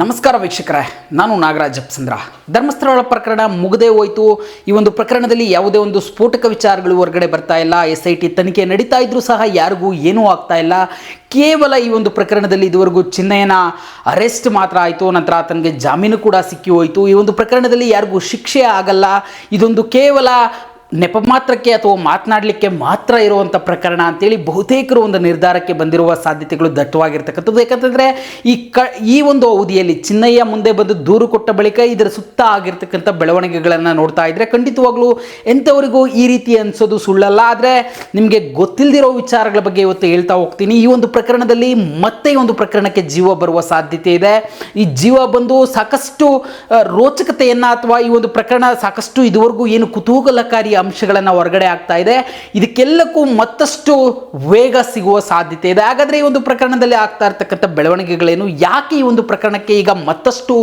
ನಮಸ್ಕಾರ ವೀಕ್ಷಕರೇ, ನಾನು ನಾಗರಾಜ್ ಅಪ್ಸಂದ್ರ. ಧರ್ಮಸ್ಥಳ ಪ್ರಕರಣ ಮುಗದೇ ಹೋಯಿತು. ಈ ಒಂದು ಪ್ರಕರಣದಲ್ಲಿ ಯಾವುದೇ ಒಂದು ಸ್ಫೋಟಕ ವಿಚಾರಗಳು ಹೊರಗಡೆ ಬರ್ತಾ ಇಲ್ಲ. SIT ತನಿಖೆ ನಡೀತಾ ಇದ್ರೂ ಸಹ ಯಾರಿಗೂ ಏನೂ ಆಗ್ತಾ ಇಲ್ಲ. ಕೇವಲ ಈ ಒಂದು ಪ್ರಕರಣದಲ್ಲಿ ಇದುವರೆಗೂ ಚಿನ್ನಯ್ಯನ ಅರೆಸ್ಟ್ ಮಾತ್ರ ಆಯಿತು, ನಂತರ ಆತನಿಗೆ ಜಾಮೀನು ಕೂಡ ಸಿಕ್ಕಿ ಹೋಯಿತು. ಈ ಒಂದು ಪ್ರಕರಣದಲ್ಲಿ ಯಾರಿಗೂ ಶಿಕ್ಷೆ ಆಗಲ್ಲ. ಇದೊಂದು ಕೇವಲ ನೆಪ ಮಾತ್ರಕ್ಕೆ ಅಥವಾ ಮಾತನಾಡಲಿಕ್ಕೆ ಮಾತ್ರ ಇರುವಂಥ ಪ್ರಕರಣ ಅಂತೇಳಿ ಬಹುತೇಕರು ಒಂದು ನಿರ್ಧಾರಕ್ಕೆ ಬಂದಿರುವ ಸಾಧ್ಯತೆಗಳು ದಟ್ಟವಾಗಿರ್ತಕ್ಕಂಥದ್ದು. ಯಾಕಂತಂದರೆ ಈ ಒಂದು ಅವಧಿಯಲ್ಲಿ ಚಿನ್ನಯ್ಯ ಮುಂದೆ ಬಂದು ದೂರು ಕೊಟ್ಟ ಬಳಿಕ ಇದರ ಸುತ್ತ ಆಗಿರ್ತಕ್ಕಂಥ ಬೆಳವಣಿಗೆಗಳನ್ನು ನೋಡ್ತಾ ಇದ್ದರೆ ಖಂಡಿತವಾಗ್ಲೂ ಎಂಥವರಿಗೂ ಈ ರೀತಿ ಅನಿಸೋದು ಸುಳ್ಳಲ್ಲ. ಆದರೆ ನಿಮಗೆ ಗೊತ್ತಿಲ್ಲದಿರೋ ವಿಚಾರಗಳ ಬಗ್ಗೆ ಇವತ್ತು ಹೇಳ್ತಾ ಹೋಗ್ತೀನಿ. ಈ ಒಂದು ಪ್ರಕರಣದಲ್ಲಿ ಮತ್ತೆ ಈ ಒಂದು ಪ್ರಕರಣಕ್ಕೆ ಜೀವ ಬರುವ ಸಾಧ್ಯತೆ ಇದೆ. ಈ ಜೀವ ಬಂದು ಸಾಕಷ್ಟು ರೋಚಕತೆಯನ್ನು ಅಥವಾ ಈ ಒಂದು ಪ್ರಕರಣ ಸಾಕಷ್ಟು ಇದುವರೆಗೂ ಏನು ಕುತೂಹಲಕಾರಿ ಅಂಶಗಳನ್ನು ಹೊರಗಡೆ ಆಗ್ತಾ ಇದೆ, ಇದಕ್ಕೆಲ್ಲಕ್ಕೂ ಮತ್ತಷ್ಟು ವೇಗ ಸಿಗುವ ಸಾಧ್ಯತೆ ಇದೆ. ಹಾಗಾದರೆ ಈ ಒಂದು ಪ್ರಕರಣದಲ್ಲಿ ಆಗ್ತಾ ಇರ್ತಕ್ಕಂಥ ಬೆಳವಣಿಗೆಗಳೇನು, ಯಾಕೆ ಈ ಒಂದು ಪ್ರಕರಣಕ್ಕೆ ಈಗ ಮತ್ತಷ್ಟು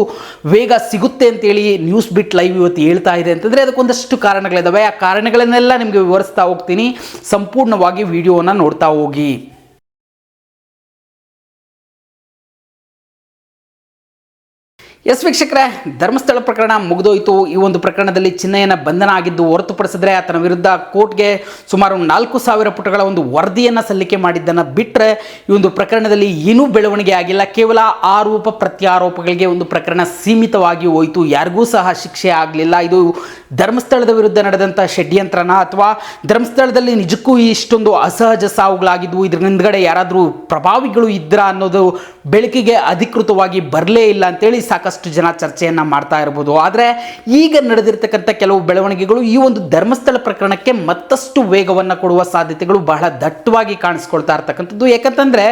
ವೇಗ ಸಿಗುತ್ತೆ ಅಂತೇಳಿ ನ್ಯೂಸ್ ಬಿಟ್ ಲೈವ್ ಇವತ್ತು ಹೇಳ್ತಾ ಇದೆ ಅಂತಂದರೆ ಅದಕ್ಕೊಂದಷ್ಟು ಕಾರಣಗಳಿದ್ದಾವೆ. ಆ ಕಾರಣಗಳನ್ನೆಲ್ಲ ನಿಮಗೆ ವಿವರಿಸ್ತಾ ಹೋಗ್ತೀನಿ. ಸಂಪೂರ್ಣವಾಗಿ ವಿಡಿಯೋನ ನೋಡ್ತಾ ಹೋಗಿ. ಎಸ್ ವೀಕ್ಷಕರೇ, ಧರ್ಮಸ್ಥಳ ಪ್ರಕರಣ ಮುಗಿದೋಯ್ತು. ಈ ಒಂದು ಪ್ರಕರಣದಲ್ಲಿ ಚಿನ್ನಯ್ಯನ ಬಂಧನ ಆಗಿದ್ದು ಹೊರತುಪಡಿಸಿದ್ರೆ ಆತನ ವಿರುದ್ಧ ಕೋರ್ಟ್ಗೆ ಸುಮಾರು 4,000 ಪುಟಗಳ ಒಂದು ವರದಿಯನ್ನು ಸಲ್ಲಿಕೆ ಮಾಡಿದ್ದನ್ನು ಬಿಟ್ಟರೆ ಈ ಒಂದು ಪ್ರಕರಣದಲ್ಲಿ ಏನೂ ಬೆಳವಣಿಗೆ ಆಗಿಲ್ಲ. ಕೇವಲ ಆರೋಪ ಪ್ರತ್ಯಾರೋಪಗಳಿಗೆ ಒಂದು ಪ್ರಕರಣ ಸೀಮಿತವಾಗಿ ಹೋಯಿತು. ಯಾರಿಗೂ ಸಹ ಶಿಕ್ಷೆ ಆಗಲಿಲ್ಲ. ಇದು ಧರ್ಮಸ್ಥಳದ ವಿರುದ್ಧ ನಡೆದಂಥ ಷಡ್ಯಂತ್ರನ ಅಥವಾ ಧರ್ಮಸ್ಥಳದಲ್ಲಿ ನಿಜಕ್ಕೂ ಇಷ್ಟೊಂದು ಅಸಹಜ ಸಾವುಗಳಾಗಿದ್ವು, ಇದ್ರ ಹಿಂದ್ಗಡೆ ಯಾರಾದರೂ ಪ್ರಭಾವಿಗಳು ಇದ್ರಾ ಅನ್ನೋದು ಬೆಳಕಿಗೆ ಅಧಿಕೃತವಾಗಿ ಬರಲೇ ಇಲ್ಲ ಅಂತೇಳಿ ಸಾಕಷ್ಟು ಜನ ಚರ್ಚೆಯನ್ನು ಮಾಡ್ತಾ ಇರ್ಬೋದು. ಆದರೆ ಈಗ ನಡೆದಿರ್ತಕ್ಕಂಥ ಕೆಲವು ಬೆಳವಣಿಗೆಗಳು ಈ ಒಂದು ಧರ್ಮಸ್ಥಳ ಪ್ರಕರಣಕ್ಕೆ ಮತ್ತಷ್ಟು ವೇಗವನ್ನು ಕೊಡುವ ಸಾಧ್ಯತೆಗಳು ಬಹಳ ದಟ್ಟವಾಗಿ ಕಾಣಿಸ್ಕೊಳ್ತಾ ಇರ್ತಕ್ಕಂಥದ್ದು. ಯಾಕಂತಂದರೆ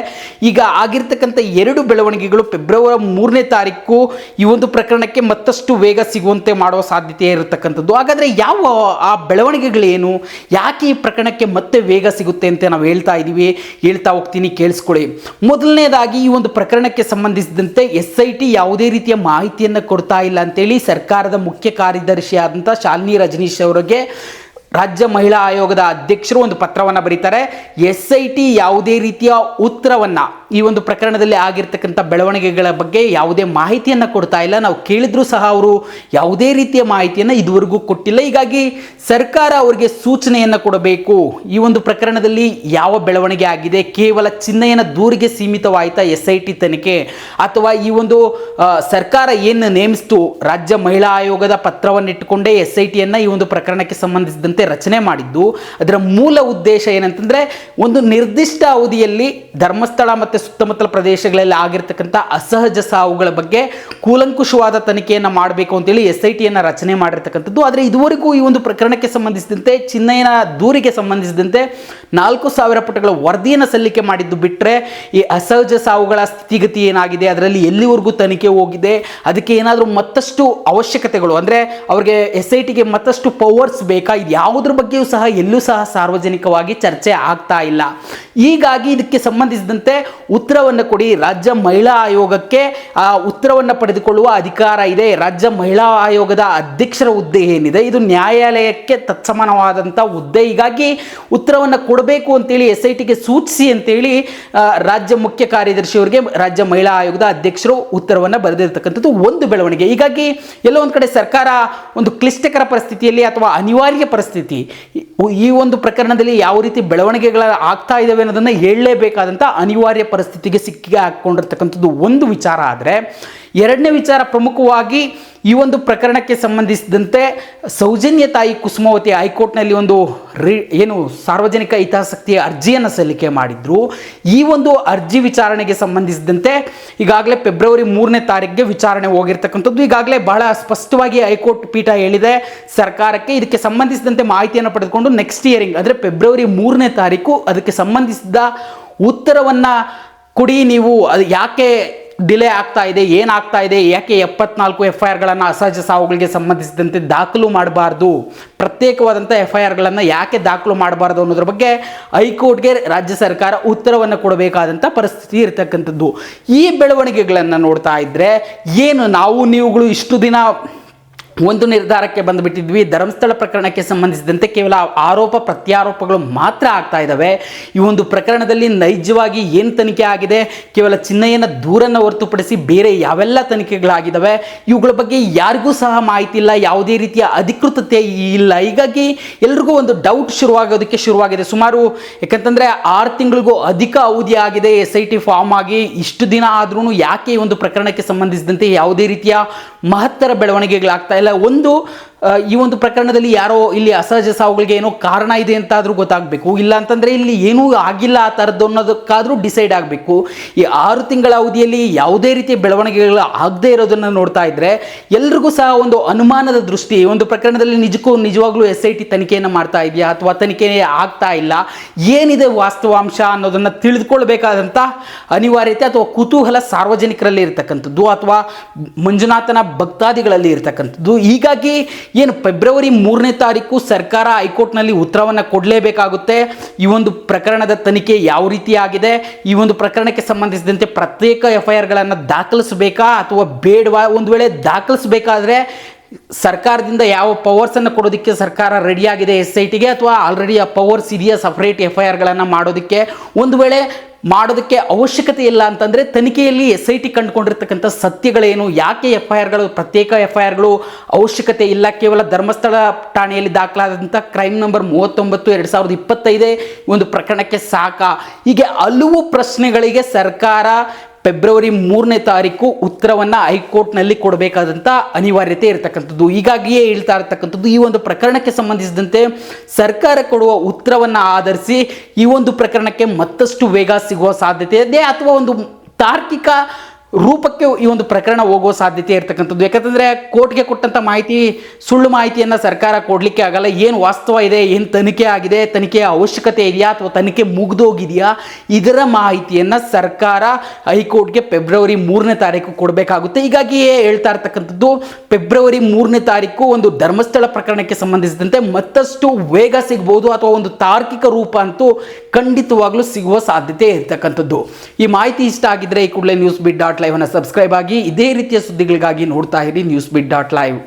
ಈಗ ಆಗಿರ್ತಕ್ಕಂಥ 2 ಬೆಳವಣಿಗೆಗಳು ಫೆಬ್ರವರಿ 3ನೇ ತಾರೀಕು ಈ ಒಂದು ಪ್ರಕರಣಕ್ಕೆ ಮತ್ತಷ್ಟು ವೇಗ ಸಿಗುವಂತೆ ಮಾಡುವ ಸಾಧ್ಯತೆ ಇರತಕ್ಕಂಥದ್ದು. ಹಾಗಾದರೆ ಯಾವ ಆ ಬೆಳವಣಿಗೆಗಳೇನು, ಯಾಕೆ ಈ ಪ್ರಕರಣಕ್ಕೆ ಮತ್ತೆ ವೇಗ ಸಿಗುತ್ತೆ ಅಂತ ನಾವು ಹೇಳ್ತಾ ಹೋಗ್ತೀನಿ, ಕೇಳಿಸ್ಕೊಳ್ಳಿ. ಮೊದಲನೇದಾಗಿ ಈ ಒಂದು ಪ್ರಕರಣಕ್ಕೆ ಸಂಬಂಧಿಸಿದಂತೆ SIT ಯಾವುದೇ ರೀತಿಯ ಮಾಹಿತಿಯನ್ನು ಕೊಡ್ತಾ ಇಲ್ಲ ಅಂತೇಳಿ ಸರ್ಕಾರದ ಮುಖ್ಯ ಕಾರ್ಯದರ್ಶಿ ಆದಂಥ ಶಾಲಿನಿ ರಜನೀಶ್ ಅವರಿಗೆ ರಾಜ್ಯ ಮಹಿಳಾ ಆಯೋಗದ ಅಧ್ಯಕ್ಷರು ಒಂದು ಪತ್ರವನ್ನು ಬರೀತಾರೆ. SIT ಯಾವುದೇ ರೀತಿಯ ಉತ್ತರವನ್ನು ಈ ಒಂದು ಪ್ರಕರಣದಲ್ಲಿ ಆಗಿರ್ತಕ್ಕಂಥ ಬೆಳವಣಿಗೆಗಳ ಬಗ್ಗೆ ಯಾವುದೇ ಮಾಹಿತಿಯನ್ನು ಕೊಡ್ತಾ ಇಲ್ಲ. ನಾವು ಕೇಳಿದ್ರೂ ಸಹ ಅವರು ಯಾವುದೇ ರೀತಿಯ ಮಾಹಿತಿಯನ್ನು ಇದುವರೆಗೂ ಕೊಟ್ಟಿಲ್ಲ. ಹೀಗಾಗಿ ಸರ್ಕಾರ ಅವರಿಗೆ ಸೂಚನೆಯನ್ನು ಕೊಡಬೇಕು. ಈ ಒಂದು ಪ್ರಕರಣದಲ್ಲಿ ಯಾವ ಬೆಳವಣಿಗೆ ಆಗಿದೆ, ಕೇವಲ ಚಿನ್ನಯ್ಯನ ದೂರಿಗೆ ಸೀಮಿತವಾಯಿತಾ SIT ತನಿಖೆ, ಅಥವಾ ಈ ಒಂದು ಸರ್ಕಾರ ಏನು ನೇಮಿಸ್ತು ರಾಜ್ಯ ಮಹಿಳಾ ಆಯೋಗದ ಪತ್ರವನ್ನಿಟ್ಟುಕೊಂಡೇ SITಯನ್ನು ಈ ಒಂದು ಪ್ರಕರಣಕ್ಕೆ ಸಂಬಂಧಿಸಿದಂತೆ ರಚನೆ ಮಾಡಿದ್ದು, ಅದರ ಮೂಲ ಉದ್ದೇಶ ಏನಂತಂದ್ರೆ ಒಂದು ನಿರ್ದಿಷ್ಟ ಅವಧಿಯಲ್ಲಿ ಧರ್ಮಸ್ಥಳ ಮತ್ತು ಸುತ್ತಮುತ್ತಲ ಪ್ರದೇಶಗಳಲ್ಲಿ ಆಗಿರ್ತಕ್ಕಂಥ ಅಸಹಜ ಸಾವುಗಳ ಬಗ್ಗೆ ಕೂಲಂಕುಷವಾದ ತನಿಖೆಯನ್ನು ಮಾಡಬೇಕು ಅಂತೇಳಿ SITಯನ್ನು ರಚನೆ ಮಾಡಿರ್ತಕ್ಕಂಥದ್ದು. ಆದರೆ ಇದುವರೆಗೂ ಈ ಒಂದು ಪ್ರಕರಣಕ್ಕೆ ಸಂಬಂಧಿಸಿದಂತೆ ಚಿನ್ನಯ್ಯನ ದೂರಿಗೆ ಸಂಬಂಧಿಸಿದಂತೆ 4,000 ಪುಟಗಳ ವರದಿಯನ್ನು ಸಲ್ಲಿಕೆ ಮಾಡಿದ್ದು ಬಿಟ್ಟರೆ ಈ ಅಸಹಜ ಸಾವುಗಳ ಸ್ಥಿತಿಗತಿ ಏನಾಗಿದೆ, ಅದರಲ್ಲಿ ಎಲ್ಲಿವರೆಗೂ ತನಿಖೆ ಹೋಗಿದೆ, ಅದಕ್ಕೆ ಏನಾದರೂ ಮತ್ತಷ್ಟು ಅವಶ್ಯಕತೆಗಳು ಅಂದರೆ ಅವ್ರಿಗೆ SITಗೆ ಮತ್ತಷ್ಟು ಪವರ್ಸ್ ಬೇಕಾ, ಇದು ಯಾವುದ್ರ ಬಗ್ಗೆಯೂ ಸಹ ಎಲ್ಲೂ ಸಹ ಸಾರ್ವಜನಿಕವಾಗಿ ಚರ್ಚೆ ಆಗ್ತಾ ಇಲ್ಲ. ಹೀಗಾಗಿ ಇದಕ್ಕೆ ಸಂಬಂಧಿಸಿದಂತೆ ಉತ್ತರವನ್ನು ಕೊಡಿ. ರಾಜ್ಯ ಮಹಿಳಾ ಆಯೋಗಕ್ಕೆ ಆ ಉತ್ತರವನ್ನು ಪಡೆದುಕೊಳ್ಳುವ ಅಧಿಕಾರ ಇದೆ. ರಾಜ್ಯ ಮಹಿಳಾ ಆಯೋಗದ ಅಧ್ಯಕ್ಷರ ಹುದ್ದೆ ಏನಿದೆ ಇದು ನ್ಯಾಯಾಲಯಕ್ಕೆ ತತ್ಸಮಾನವಾದಂಥ ಹುದ್ದೆ. ಹೀಗಾಗಿ ಉತ್ತರವನ್ನು ಕೊಡಬೇಕು ಅಂತೇಳಿ SITಗೆ ಸೂಚಿಸಿ ಅಂತೇಳಿ ರಾಜ್ಯ ಮುಖ್ಯ ಕಾರ್ಯದರ್ಶಿಯವರಿಗೆ ರಾಜ್ಯ ಮಹಿಳಾ ಆಯೋಗದ ಅಧ್ಯಕ್ಷರು ಉತ್ತರವನ್ನು ಬರೆದಿರ್ತಕ್ಕಂಥದ್ದು ಒಂದು ಬೆಳವಣಿಗೆ. ಹೀಗಾಗಿ ಎಲ್ಲೋ ಒಂದು ಕಡೆ ಸರ್ಕಾರ ಒಂದು ಕ್ಲಿಷ್ಟಕರ ಪರಿಸ್ಥಿತಿಯಲ್ಲಿ ಅಥವಾ ಅನಿವಾರ್ಯ ಪರಿಸ್ಥಿತಿ, ಈ ಒಂದು ಪ್ರಕರಣದಲ್ಲಿ ಯಾವ ರೀತಿ ಬೆಳವಣಿಗೆಗಳ ಆಗ್ತಾ ಇದ್ದಾವೆ ಅನ್ನೋದನ್ನು ಹೇಳಲೇಬೇಕಾದಂಥ ಅನಿವಾರ್ಯ ಪರಿಸ್ಥಿತಿಗೆ ಸಿಕ್ಕಿ ಹಾಕ್ಕೊಂಡಿರ್ತಕ್ಕಂಥದ್ದು ಒಂದು ವಿಚಾರ. ಆದರೆ ಎರಡನೇ ವಿಚಾರ ಪ್ರಮುಖವಾಗಿ ಈ ಒಂದು ಪ್ರಕರಣಕ್ಕೆ ಸಂಬಂಧಿಸಿದಂತೆ ಸೌಜನ್ಯ ತಾಯಿ ಕುಸುಮಾವತಿ ಹೈಕೋರ್ಟ್ನಲ್ಲಿ ಒಂದು ಏನು ಸಾರ್ವಜನಿಕ ಹಿತಾಸಕ್ತಿಯ ಅರ್ಜಿಯನ್ನು ಸಲ್ಲಿಕೆ ಮಾಡಿದ್ರು. ಈ ಒಂದು ಅರ್ಜಿ ವಿಚಾರಣೆಗೆ ಸಂಬಂಧಿಸಿದಂತೆ ಈಗಾಗಲೇ ಫೆಬ್ರವರಿ 3ನೇ ತಾರೀಕಿಗೆ ವಿಚಾರಣೆ ಹೋಗಿರ್ತಕ್ಕಂಥದ್ದು. ಈಗಾಗಲೇ ಬಹಳ ಸ್ಪಷ್ಟವಾಗಿ ಹೈಕೋರ್ಟ್ ಪೀಠ ಹೇಳಿದೆ ಸರ್ಕಾರಕ್ಕೆ, ಇದಕ್ಕೆ ಸಂಬಂಧಿಸಿದಂತೆ ಮಾಹಿತಿಯನ್ನು ಪಡೆದುಕೊಂಡು ನೆಕ್ಸ್ಟ್ ಹಿಯರಿಂಗ್ ಅಂದರೆ ಫೆಬ್ರವರಿ 3ನೇ ತಾರೀಕು ಅದಕ್ಕೆ ಸಂಬಂಧಿಸಿದ ಉತ್ತರವನ್ನು ಕೊಡಿ. ನೀವು ಅದು ಯಾಕೆ ಡಿಲೇ ಆಗ್ತಾ ಇದೆ, ಏನಾಗ್ತಾ ಇದೆ, ಯಾಕೆ 74 FIRಗಳನ್ನು ಅಸಹಜ ಸಾವುಗಳಿಗೆ ಸಂಬಂಧಿಸಿದಂತೆ ದಾಖಲು ಮಾಡಬಾರ್ದು, ಪ್ರತ್ಯೇಕವಾದಂಥ FIRಗಳನ್ನು ಯಾಕೆ ದಾಖಲು ಮಾಡಬಾರ್ದು ಅನ್ನೋದ್ರ ಬಗ್ಗೆ ಹೈಕೋರ್ಟ್ಗೆ ರಾಜ್ಯ ಸರ್ಕಾರ ಉತ್ತರವನ್ನು ಕೊಡಬೇಕಾದಂಥ ಪರಿಸ್ಥಿತಿ ಇರತಕ್ಕಂಥದ್ದು. ಈ ಬೆಳವಣಿಗೆಗಳನ್ನು ನೋಡ್ತಾ ಇದ್ದರೆ ಏನು ನಾವು ನೀವುಗಳು ಇಷ್ಟು ದಿನ ಒಂದು ನಿರ್ಧಾರಕ್ಕೆ ಬಂದುಬಿಟ್ಟಿದ್ವಿ. ಧರ್ಮಸ್ಥಳ ಪ್ರಕರಣಕ್ಕೆ ಸಂಬಂಧಿಸಿದಂತೆ ಕೇವಲ ಆರೋಪ ಪ್ರತ್ಯಾರೋಪಗಳು ಮಾತ್ರ ಆಗ್ತಾ ಇದ್ದಾವೆ. ಈ ಒಂದು ಪ್ರಕರಣದಲ್ಲಿ ನೈಜವಾಗಿ ಏನು ತನಿಖೆ ಆಗಿದೆ, ಕೇವಲ ಚಿನ್ನಯ್ಯನ ದೂರನ್ನು ಹೊರತುಪಡಿಸಿ ಬೇರೆ ಯಾವೆಲ್ಲ ತನಿಖೆಗಳಾಗಿದ್ದಾವೆ ಇವುಗಳ ಬಗ್ಗೆ ಯಾರಿಗೂ ಸಹ ಮಾಹಿತಿ ಇಲ್ಲ, ಯಾವುದೇ ರೀತಿಯ ಅಧಿಕೃತತೆ ಇಲ್ಲ. ಹೀಗಾಗಿ ಎಲ್ರಿಗೂ ಒಂದು ಡೌಟ್ ಶುರುವಾಗಿದೆ. ಸುಮಾರು ಯಾಕಂತಂದರೆ 6 ತಿಂಗಳಿಗೂ ಅಧಿಕ ಅವಧಿ ಆಗಿದೆ SIT ಫಾರ್ಮ್ ಆಗಿ. ಇಷ್ಟು ದಿನ ಆದ್ರೂ ಯಾಕೆ ಈ ಒಂದು ಪ್ರಕರಣಕ್ಕೆ ಸಂಬಂಧಿಸಿದಂತೆ ಯಾವುದೇ ರೀತಿಯ ಮಹತ್ತರ ಬೆಳವಣಿಗೆಗಳಾಗ್ತಾ ಇಲ್ಲ. ಈ ಒಂದು ಪ್ರಕರಣದಲ್ಲಿ ಯಾರೋ ಇಲ್ಲಿ ಅಸಹಜ ಸಾವುಗಳಿಗೆ ಏನೋ ಕಾರಣ ಇದೆ ಅಂತಾದರೂ ಗೊತ್ತಾಗಬೇಕು, ಇಲ್ಲ ಅಂತಂದರೆ ಇಲ್ಲಿ ಏನೂ ಆಗಿಲ್ಲ ಆ ಥರದ್ದು ಅನ್ನೋದಕ್ಕಾದರೂ ಡಿಸೈಡ್ ಆಗಬೇಕು. ಈ 6 ತಿಂಗಳ ಅವಧಿಯಲ್ಲಿ ಯಾವುದೇ ರೀತಿಯ ಬೆಳವಣಿಗೆಗಳು ಆಗದೇ ಇರೋದನ್ನು ನೋಡ್ತಾ ಇದ್ದರೆ ಎಲ್ರಿಗೂ ಸಹ ಒಂದು ಅನುಮಾನದ ದೃಷ್ಟಿ. ಈ ಒಂದು ಪ್ರಕರಣದಲ್ಲಿ ನಿಜವಾಗ್ಲೂ SIT ತನಿಖೆಯನ್ನು ಮಾಡ್ತಾ ಇದೆಯಾ ಅಥವಾ ತನಿಖೆ ಆಗ್ತಾ ಇಲ್ಲ, ಏನಿದೆ ವಾಸ್ತವಾಂಶ ಅನ್ನೋದನ್ನು ತಿಳಿದುಕೊಳ್ಬೇಕಾದಂಥ ಅನಿವಾರ್ಯತೆ ಅಥವಾ ಕುತೂಹಲ ಸಾರ್ವಜನಿಕರಲ್ಲಿ ಇರತಕ್ಕಂಥದ್ದು ಅಥವಾ ಮಂಜುನಾಥನ ಭಕ್ತಾದಿಗಳಲ್ಲಿ ಇರತಕ್ಕಂಥದ್ದು. ಹೀಗಾಗಿ ಏನು ಫೆಬ್ರವರಿ 3ನೇ ತಾರೀಕು ಸರ್ಕಾರ ಹೈಕೋರ್ಟ್ನಲ್ಲಿ ಉತ್ತರವನ್ನು ಕೊಡಲೇಬೇಕಾಗುತ್ತೆ. ಈ ಒಂದು ಪ್ರಕರಣದ ತನಿಖೆ ಯಾವ ರೀತಿ ಆಗಿದೆ, ಈ ಒಂದು ಪ್ರಕರಣಕ್ಕೆ ಸಂಬಂಧಿಸಿದಂತೆ ಪ್ರತ್ಯೇಕ FIRಗಳನ್ನು ದಾಖಲಿಸಬೇಕಾ ಅಥವಾ ಬೇಡವಾ, ಒಂದು ವೇಳೆ ದಾಖಲಿಸಬೇಕಾದ್ರೆ ಸರ್ಕಾರದಿಂದ ಯಾವ ಪವರ್ಸನ್ನು ಕೊಡೋದಕ್ಕೆ ಸರ್ಕಾರ ರೆಡಿಯಾಗಿದೆ SITಗೆ, ಅಥವಾ ಆಲ್ರೆಡಿ ಆ ಪವರ್ಸ್ ಇದೆಯಾ ಸಪ್ರೇಟ್ FIRಗಳನ್ನು ಮಾಡೋದಕ್ಕೆ. ಒಂದು ವೇಳೆ ಮಾಡೋದಕ್ಕೆ ಅವಶ್ಯಕತೆ ಇಲ್ಲ ಅಂತಂದರೆ ತನಿಖೆಯಲ್ಲಿ SIT ಕಂಡುಕೊಂಡಿರ್ತಕ್ಕಂಥ ಸತ್ಯಗಳೇನು, ಯಾಕೆ FIRಗಳು ಪ್ರತ್ಯೇಕ FIRಗಳು ಅವಶ್ಯಕತೆ ಇಲ್ಲ, ಕೇವಲ ಧರ್ಮಸ್ಥಳ ಠಾಣೆಯಲ್ಲಿ ದಾಖಲಾದಂಥ ಕ್ರೈಮ್ ನಂಬರ್ 39/2025 ಒಂದು ಪ್ರಕರಣಕ್ಕೆ ಸಾಕಾ? ಹೀಗೆ ಹಲವು ಪ್ರಶ್ನೆಗಳಿಗೆ ಸರ್ಕಾರ ಫೆಬ್ರವರಿ 3ನೇ ತಾರೀಕು ಉತ್ತರವನ್ನು ಹೈಕೋರ್ಟ್ನಲ್ಲಿ ಕೊಡಬೇಕಾದಂಥ ಅನಿವಾರ್ಯತೆ ಇರತಕ್ಕಂಥದ್ದು. ಹೀಗಾಗಿಯೇ ಹೇಳ್ತಾ ಇರತಕ್ಕಂಥದ್ದು, ಈ ಒಂದು ಪ್ರಕರಣಕ್ಕೆ ಸಂಬಂಧಿಸಿದಂತೆ ಸರ್ಕಾರ ಕೊಡುವ ಉತ್ತರವನ್ನು ಆಧರಿಸಿ ಈ ಒಂದು ಪ್ರಕರಣಕ್ಕೆ ಮತ್ತಷ್ಟು ವೇಗ ಸಿಗುವ ಸಾಧ್ಯತೆ ಇದೆ ಅಥವಾ ಒಂದು ತಾರ್ಕಿಕ ರೂಪಕ್ಕೆ ಈ ಒಂದು ಪ್ರಕರಣ ಹೋಗುವ ಸಾಧ್ಯತೆ ಇರತಕ್ಕಂಥದ್ದು. ಯಾಕಂತಂದರೆ ಕೋರ್ಟ್ಗೆ ಕೊಟ್ಟಂಥ ಮಾಹಿತಿ ಸುಳ್ಳು ಮಾಹಿತಿಯನ್ನು ಸರ್ಕಾರ ಕೊಡಲಿಕ್ಕೆ ಆಗಲ್ಲ. ಏನು ವಾಸ್ತವ ಇದೆ, ಏನು ತನಿಖೆ ಆಗಿದೆ, ತನಿಖೆಯ ಅವಶ್ಯಕತೆ ಇದೆಯಾ ಅಥವಾ ತನಿಖೆ ಮುಗಿದೋಗಿದೆಯಾ, ಇದರ ಮಾಹಿತಿಯನ್ನು ಸರ್ಕಾರ ಹೈಕೋರ್ಟ್ಗೆ ಫೆಬ್ರವರಿ 3ನೇ ತಾರೀಕು ಕೊಡಬೇಕಾಗುತ್ತೆ. ಹೀಗಾಗಿಯೇ ಹೇಳ್ತಾ ಇರ್ತಕ್ಕಂಥದ್ದು, ಫೆಬ್ರವರಿ 3ನೇ ತಾರೀಕು ಒಂದು ಧರ್ಮಸ್ಥಳ ಪ್ರಕರಣಕ್ಕೆ ಸಂಬಂಧಿಸಿದಂತೆ ಮತ್ತಷ್ಟು ವೇಗ ಸಿಗ್ಬೋದು ಅಥವಾ ಒಂದು ತಾರ್ಕಿಕ ರೂಪ ಅಂತೂ ಖಂಡಿತವಾಗ್ಲೂ ಸಿಗುವ ಸಾಧ್ಯತೆ ಇರತಕ್ಕಂಥದ್ದು. ಈ ಮಾಹಿತಿ ಇಷ್ಟ ಆಗಿದ್ರೆ ಈ ಕೂಡಲೇ ನ್ಯೂಸ್ ಬಿಟ್ .live ಅನ್ನು ಸಬ್ಸ್ಕ್ರೈಬ್ ಆಗಿ ಇದೇ ರೀತಿಯ ಸುದ್ದಿಗಳಿಗಾಗಿ ನೋಡ್ತಾ ಇರಿ ನ್ಯೂಸ್ ಬಿಟ್ .live.